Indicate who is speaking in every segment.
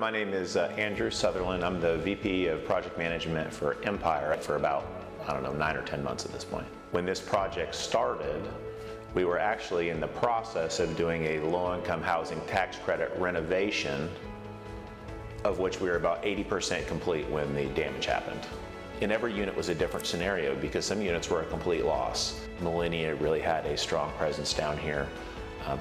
Speaker 1: My name is Andrew Sutherland. I'm the VP of Project Management for Empire for about, 9 or 10 months at this point. When this project started, we were actually in the process of doing a low-income housing tax credit renovation, of which we were about 80% complete when the damage happened. And every unit was a different scenario because some units were a complete loss. Millennia really had a strong presence down here,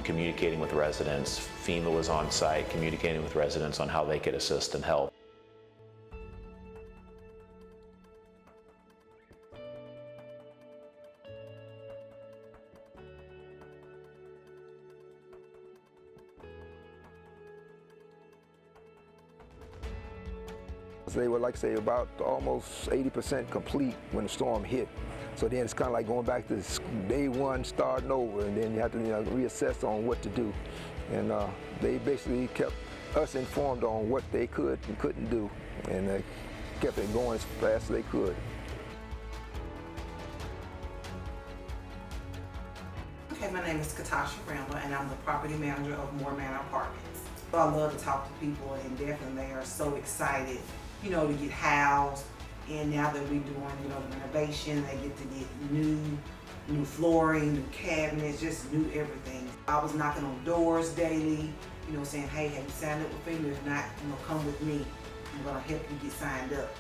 Speaker 1: communicating with residents. FEMA was on site, communicating with residents on how they could assist and help.
Speaker 2: They were, like say, about almost 80% complete when the storm hit. So then it's kind of like going back to day one, starting over, and then you have to reassess on what to do. And they basically kept us informed on what they could and couldn't do, and they kept it going as fast as they could.
Speaker 3: Okay, my name is Katasha Randall, and I'm the property manager of Moore Manor Apartments. So I love to talk to people, and definitely they are so excited, to get housed. And now that we're doing, the renovation, they get to get new flooring, new cabinets, just new everything. I was knocking on doors daily, saying, hey, have you signed up with FEMA? If not, come with me. I'm gonna help you get signed up.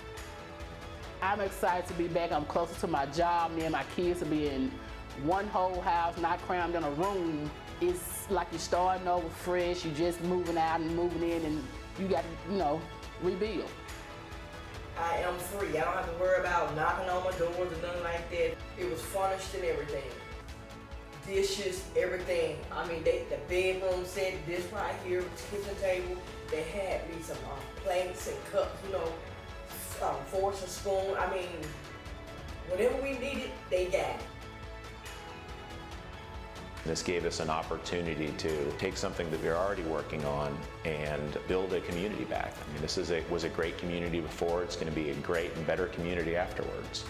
Speaker 4: I'm excited to be back. I'm closer to my job. Me and my kids will be in one whole house, not crammed in a room. It's like you're starting over fresh. You're just moving out and moving in, and you got to, rebuild.
Speaker 5: I am free. I don't have to worry about knocking on my doors or nothing like that. It was furnished and everything. Dishes, everything. I mean, the bedroom set, this right here, kitchen table. They had me some plates and cups, forks and spoon. I mean, whatever we needed, they got it.
Speaker 1: This gave us an opportunity to take something that we were already working on and build a community back. I mean, this was a great community before. It's going to be a great and better community afterwards.